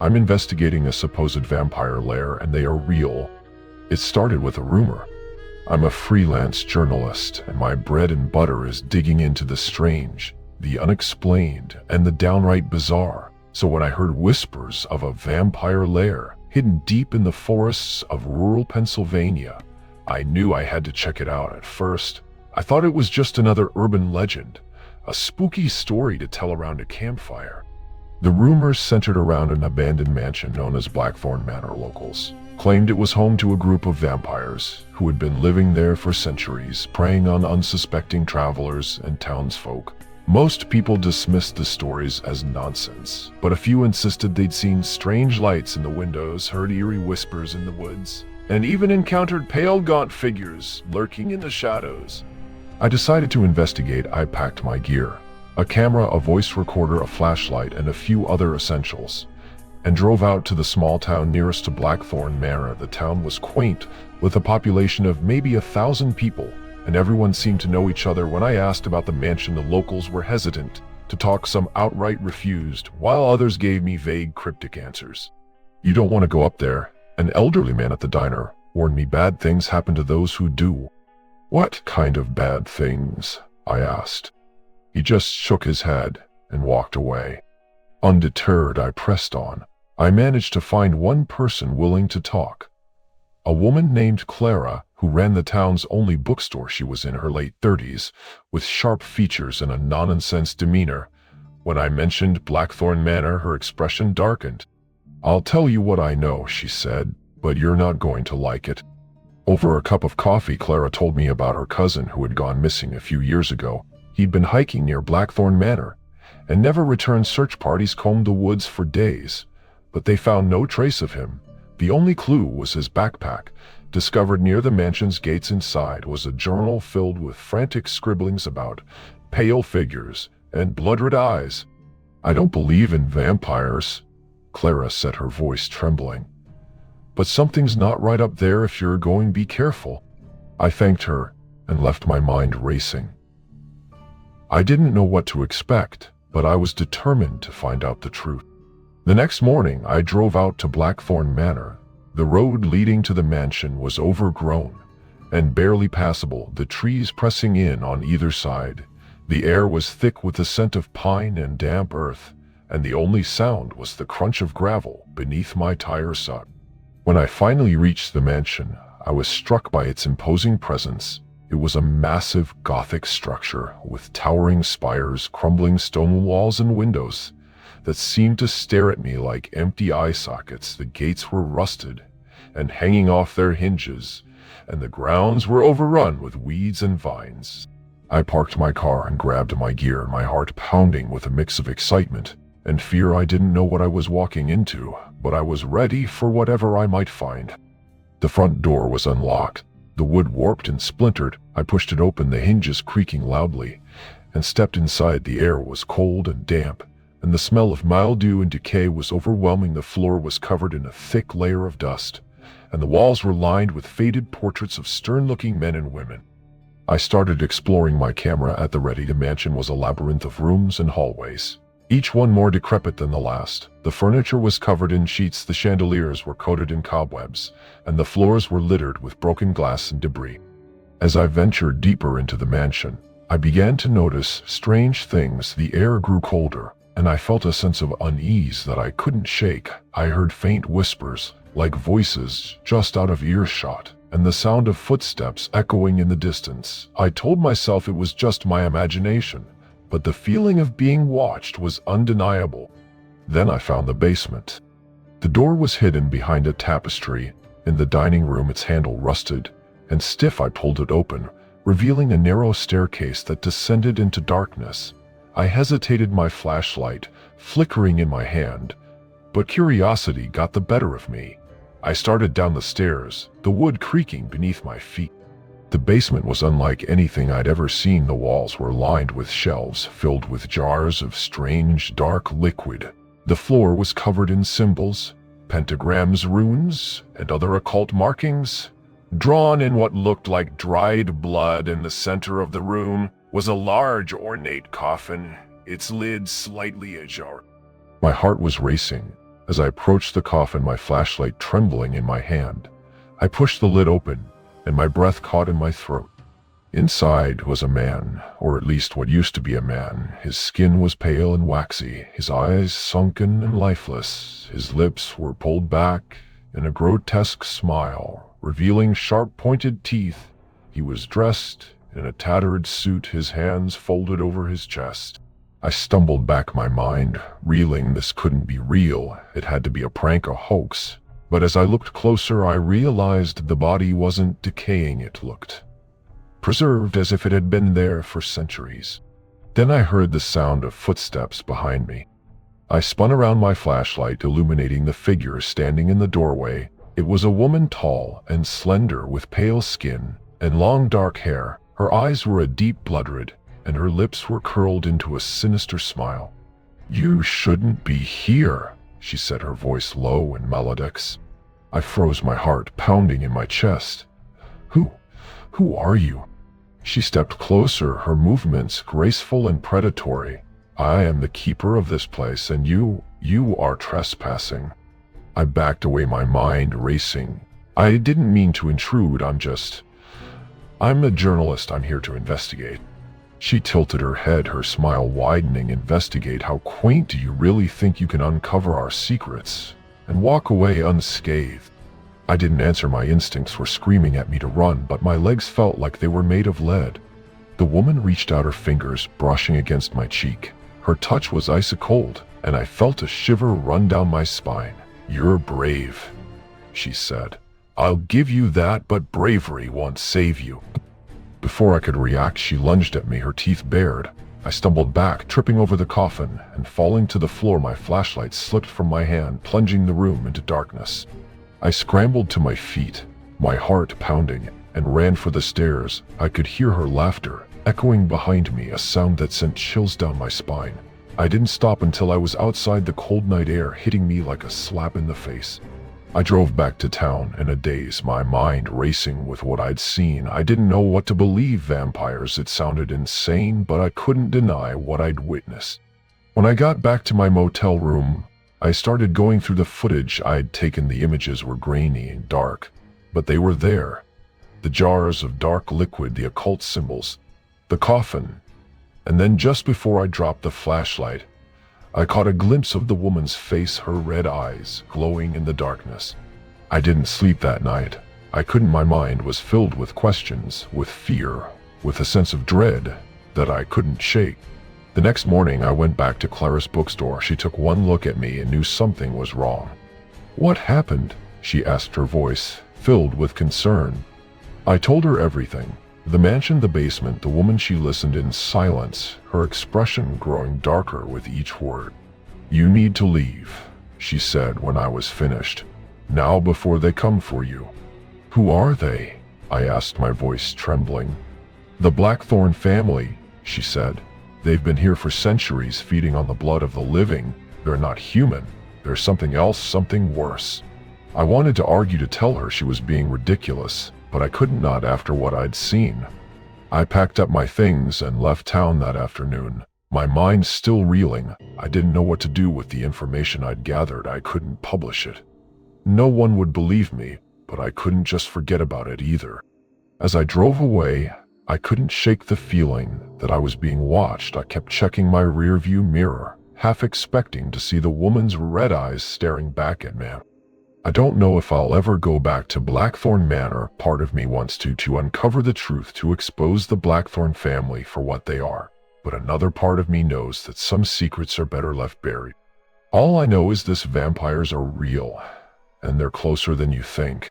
I'm investigating a supposed vampire lair, and they are real. It started with a rumor. I'm a freelance journalist, and my bread and butter is digging into the strange, the unexplained, and the downright bizarre. So when I heard whispers of a vampire lair hidden deep in the forests of rural Pennsylvania, I knew I had to check it out. At first, I thought it was just another urban legend, a spooky story to tell around a campfire. The rumors centered around an abandoned mansion known as Blackthorn Manor. Locals claimed it was home to a group of vampires who had been living there for centuries, preying on unsuspecting travelers and townsfolk. Most people dismissed the stories as nonsense, but a few insisted they'd seen strange lights in the windows, heard eerie whispers in the woods, and even encountered pale, gaunt figures lurking in the shadows. I decided to investigate. I packed my gear, a camera, a voice recorder, a flashlight, and a few other essentials, and drove out to the small town nearest to Blackthorn Manor. The town was quaint, with a population of maybe 1,000 people, and everyone seemed to know each other. When I asked about the mansion, the locals were hesitant to talk. Some outright refused, while others gave me vague, cryptic answers. "You don't want to go up there," an elderly man at the diner warned me. "Bad things happen to those who do." "What kind of bad things?" I asked. He just shook his head and walked away. Undeterred, I pressed on. I managed to find one person willing to talk. A woman named Clara, who ran the town's only bookstore. She was in her late 30s, with sharp features and a nonsense demeanor. When I mentioned Blackthorn Manor, her expression darkened. "I'll tell you what I know," she said, "but you're not going to like it." Over a cup of coffee, Clara told me about her cousin who had gone missing a few years ago. He'd been hiking near Blackthorn Manor and never returned. Search parties combed the woods for days, but they found no trace of him. The only clue was his backpack, discovered near the mansion's gates. Inside was a journal filled with frantic scribblings about pale figures and blood-red eyes. "I don't believe in vampires," Clara said, her voice trembling. "But something's not right up there. If you're going, be careful." I thanked her and left, my mind racing. I didn't know what to expect, but I was determined to find out the truth. The next morning, I drove out to Blackthorn Manor. The road leading to the mansion was overgrown and barely passable, the trees pressing in on either side. The air was thick with the scent of pine and damp earth, and the only sound was the crunch of gravel beneath my tire sock. When I finally reached the mansion, I was struck by its imposing presence. It was a massive Gothic structure with towering spires, crumbling stone walls, and windows that seemed to stare at me like empty eye sockets. The gates were rusted and hanging off their hinges, and the grounds were overrun with weeds and vines. I parked my car and grabbed my gear, my heart pounding with a mix of excitement and fear. I didn't know what I was walking into, but I was ready for whatever I might find. The front door was unlocked, the wood warped and splintered. I pushed it open, the hinges creaking loudly, and stepped inside. The air was cold and damp, and the smell of mildew and decay was overwhelming. The floor was covered in a thick layer of dust, and the walls were lined with faded portraits of stern-looking men and women. I started exploring, my camera at the ready. The mansion was a labyrinth of rooms and hallways, each one more decrepit than the last. The furniture was covered in sheets, the chandeliers were coated in cobwebs, and the floors were littered with broken glass and debris. As I ventured deeper into the mansion, I began to notice strange things. The air grew colder, and I felt a sense of unease that I couldn't shake. I heard faint whispers, like voices just out of earshot, and the sound of footsteps echoing in the distance. I told myself it was just my imagination, but the feeling of being watched was undeniable. Then I found the basement. The door was hidden behind a tapestry. In the dining room, its handle rusted and stiff. I pulled it open, revealing a narrow staircase that descended into darkness. I hesitated, my flashlight flickering in my hand, but curiosity got the better of me. I started down the stairs, the wood creaking beneath my feet. The basement was unlike anything I'd ever seen. The walls were lined with shelves filled with jars of strange, dark liquid. The floor was covered in symbols, pentagrams, runes, and other occult markings, drawn in what looked like dried blood. In the center of the room was a large, ornate coffin, its lid slightly ajar. My heart was racing As I approached the coffin, my flashlight trembling in my hand, I pushed the lid open, and my breath caught in my throat. Inside was a man, or at least what used to be a man. His skin was pale and waxy, his eyes sunken and lifeless. His lips were pulled back in a grotesque smile, revealing sharp-pointed teeth. He was dressed in a tattered suit, his hands folded over his chest. I stumbled back, my mind reeling. This couldn't be real. It had to be a prank, a hoax. But as I looked closer, I realized the body wasn't decaying. It looked preserved, as if it had been there for centuries. Then I heard the sound of footsteps behind me. I spun around, my flashlight illuminating the figure standing in the doorway. It was a woman, tall and slender, with pale skin and long dark hair. Her eyes were a deep blood red, and her lips were curled into a sinister smile. "You shouldn't be here," she said, her voice low and melodious. I froze, my heart pounding in my chest. Who are you?" She stepped closer, her movements graceful and predatory. "I am the keeper of this place, and you are trespassing." I backed away, my mind racing. "I didn't mean to intrude. I'm a journalist. I'm here to investigate." She tilted her head, her smile widening. "Investigate? How quaint. Do you really think you can uncover our secrets and walk away unscathed?" I didn't answer. My instincts were screaming at me to run, but my legs felt like they were made of lead. The woman reached out, her fingers brushing against my cheek. Her touch was icy cold, and I felt a shiver run down my spine. "You're brave," she said. "I'll give you that, but bravery won't save you." Before I could react, she lunged at me, her teeth bared. I stumbled back, tripping over the coffin and falling to the floor. My flashlight slipped from my hand, plunging the room into darkness. I scrambled to my feet, my heart pounding, and ran for the stairs. I could hear her laughter echoing behind me, a sound that sent chills down my spine. I didn't stop until I was outside, the cold night air hitting me like a slap in the face. I drove back to town in a daze, my mind racing with what I'd seen. I didn't know what to believe. Vampires, it sounded insane, but I couldn't deny what I'd witnessed. When I got back to my motel room, I started going through the footage I'd taken. The images were grainy and dark, but they were there. The jars of dark liquid, the occult symbols, the coffin. And then just before I dropped the flashlight, I caught a glimpse of the woman's face, her red eyes glowing in the darkness. I didn't sleep that night. I couldn't. My mind was filled with questions, with fear, with a sense of dread that I couldn't shake. The next morning, I went back to Clara's bookstore. She took one look at me and knew something was wrong. "What happened?" she asked, her voice filled with concern. I told her everything. The mansion, the basement, the woman. She listened in silence, her expression growing darker with each word. "You need to leave," she said when I was finished. "Now, before they come for you." "Who are they?" I asked, my voice trembling. "The Blackthorn family," she said. "They've been here for centuries, feeding on the blood of the living. They're not human. There's something else, something worse." I wanted to argue, to tell her she was being ridiculous, but I couldn't, not after what I'd seen. I packed up my things and left town that afternoon, my mind still reeling. I didn't know what to do with the information I'd gathered. I couldn't publish it. No one would believe me, but I couldn't just forget about it either. As I drove away, I couldn't shake the feeling that I was being watched. I kept checking my rearview mirror, half expecting to see the woman's red eyes staring back at me. I don't know if I'll ever go back to Blackthorn Manor. Part of me wants to uncover the truth, to expose the Blackthorn family for what they are. But another part of me knows that some secrets are better left buried. All I know is this: vampires are real, and they're closer than you think.